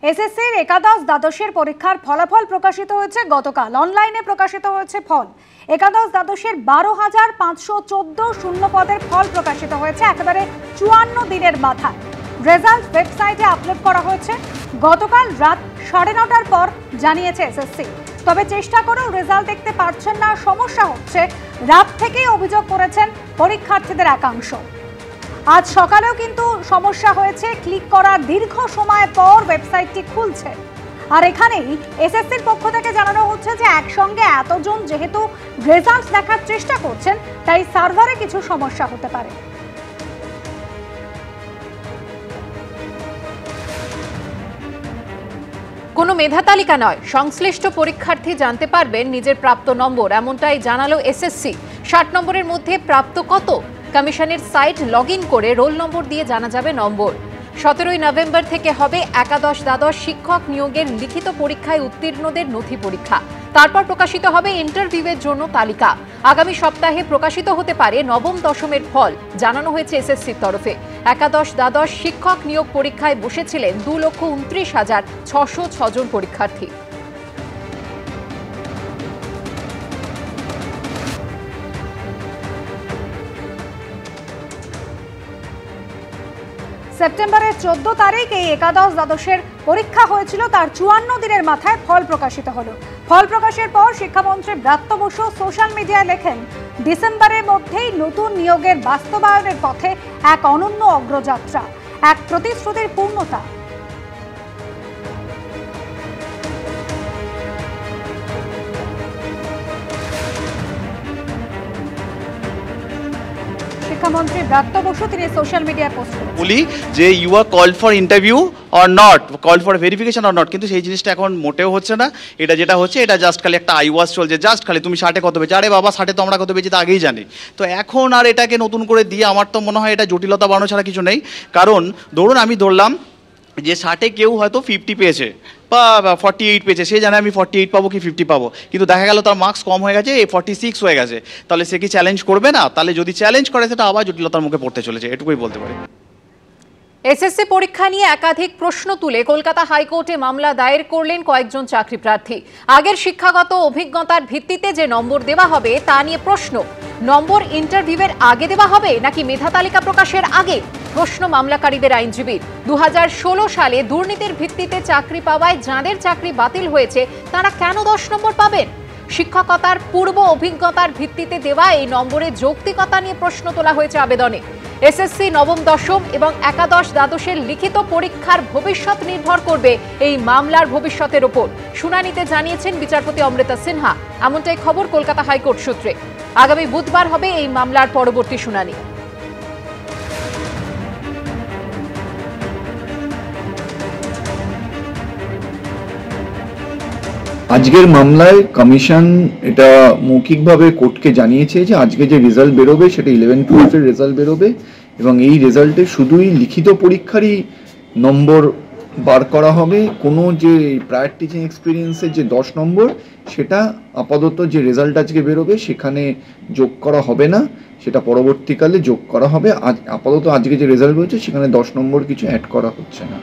এসএসসির একাদশ দ্বাদশের পরীক্ষার ফলাফল প্রকাশিত হয়েছে গতকাল। অনলাইনে প্রকাশিত হয়েছে ফল। একাদশ দ্বাদশের 12,514 শূন্য পদের ফল প্রকাশিত হয়েছে একেবারে 54 দিনের মাথায়। রেজাল্ট ওয়েবসাইটে আপলোড করা হয়েছে গতকাল রাত 9:30টার পর, জানিয়েছে এসএসসি। তবে চেষ্টা করেও রেজাল্ট দেখতে পারছেন না, সমস্যা হচ্ছে। রাত থেকেই অভিযোগ করেছেন পরীক্ষার্থীদের একাংশ। আজ সকালেও কিন্তু সমস্যা হয়েছে, ক্লিক করার দীর্ঘ সময় পর ওয়েবসাইটটি খুলছে। আর এখানেই এসএসসির পক্ষ থেকে জানানো হচ্ছে যে একসঙ্গে এতজন যেহেতু রেজাল্ট দেখার চেষ্টা করছেন, তাই সার্ভারে কিছু সমস্যা হতে পারে। কোনো মেধা তালিকা নয়, সংশ্লিষ্ট পরীক্ষার্থী জানতে পারবেন নিজের প্রাপ্ত নম্বর, এমনটাই জানালো এসএসসি। 60 নম্বরের মধ্যে প্রাপ্ত কত, কমিশনের সাইট লগ ইন করে রোল নম্বর দিয়ে জানা যাবে নম্বর। 17 নভেম্বর থেকে হবে একাদশ দ্বাদশ শিক্ষক নিয়োগের লিখিত পরীক্ষায় উত্তীর্ণদের নথি পরীক্ষা। তারপর প্রকাশিত হবে ইন্টারভিউয়ের জন্য তালিকা। আগামী সপ্তাহে প্রকাশিত হতে পারে নবম দশমের ফল, জানানো হয়েছে এসএসসির তরফে। একাদশ দ্বাদশ শিক্ষক নিয়োগ পরীক্ষায় বসেছিলেন 2,29,606 জন পরীক্ষার্থী। সেপ্টেম্বরের 14 তারিখ এই একাদশ দ্বাদশের পরীক্ষা হয়েছিল, তার 54 দিনের মাথায় ফল প্রকাশিত হলো। ফল প্রকাশের পর শিক্ষামন্ত্রী ব্রাত্য বসু সোশ্যাল মিডিয়ায় লেখেন, ডিসেম্বরের মধ্যেই নতুন নিয়োগের বাস্তবায়নের পথে এক অনন্য অগ্রযাত্রা, এক প্রতিশ্রুতির পূর্ণতা। শিক্ষামন্ত্রী ব্রাত্য বসু তিনি সোশ্যাল মিডিয়ায় পোস্ট করেন, বলি যে you are called for interview or not, called for verification or not, কিন্তু সেই জিনিসটা এখন মোটেও হচ্ছে না। এটা যেটা হচ্ছে, এটা জাস্ট খালি একটা আইওয়াজ চলছে, জাস্ট খালি তুমি 60-এ কত পেয়েছো, আরে বাবা 60-এ তো আমরা কত পেয়েছি তা আগেই জানি। তো এখন আর এটাকে নতুন করে দিয়ে আমার তো মনে হয় এটা জটিলতা বাড়ানো ছাড়া কিছু নেই। কারণ ধরুন আমি ধরলাম যে 60-এ কেউ হয়তো 50 পেয়েছে বা 48 পেয়েছে, সে জানে আমি 48 পাবো কি 50 পাবো, কিন্তু দেখা গেল তার মার্কস কম হয়ে গেছে, 46 হয়ে গেছে, তাহলে সে কি চ্যালেঞ্জ করবে না? তাহলে যদি চ্যালেঞ্জ করে সেটা আবার জটিলতার মুখে পড়তে চলেছে, এটুকুই বলতে পারি। এসএসসি পরীক্ষা নিয়ে একাধিক প্রশ্ন তুলে কলকাতা হাইকোর্টে মামলা দায়ের করলেন কয়েকজন চাকরি প্রার্থী। আগের শিক্ষাগত অভিজ্ঞতার ভিত্তিতে যে নম্বর দেওয়া হবে তা নিয়ে প্রশ্ন। নম্বর ইন্টারভিউয়ের আগে দেওয়া হবে নাকি মেধা তালিকা প্রকাশের আগে, প্রশ্ন মামলাকারীদের আইনজীবীর। 2016 সালে দুর্নীতির ভিত্তিতে চাকরি পাওয়ায় যাঁদের চাকরি বাতিল হয়েছে তারা কেন 10 নম্বর পাবেন? শিক্ষকতার পূর্ব অভিজ্ঞতার ভিত্তিতে দেওয়া এই নম্বরের যৌক্তিকতা নিয়ে প্রশ্ন তোলা হয়েছে আবেদনে। এসএসসি নবম দশম এবং একাদশ দ্বাদশের লিখিত পরীক্ষার ভবিষ্যৎ নির্ভর করবে এই মামলার ভবিষ্যতের ওপর, শুনানিতে জানিয়েছেন বিচারপতি অমৃতা সিনহা। এমনটাই খবর কলকাতা হাইকোর্ট সূত্রে। আগামী বুধবার হবে এই মামলার পরবর্তী শুনানি। আজকের মামলায় কমিশন এটা মৌখিকভাবে কোর্টকে জানিয়েছে যে আজকে যে রেজাল্ট বেরোবে সেটা 11-12 রেজাল্ট বেরোবে এবং এই রেজাল্টে শুধুই লিখিত পরীক্ষারই নম্বর বার করা হবে। কোনো যে প্রায়র টিচিং এক্সপিরিয়েন্সের যে 10 নম্বর সেটা আপাতত যে রেজাল্ট আজকে বেরোবে সেখানে যোগ করা হবে না, সেটা পরবর্তীকালে যোগ করা হবে। আপাতত আজকে যে রেজাল্ট হয়েছে সেখানে 10 নম্বর কিছু অ্যাড করা হচ্ছে না।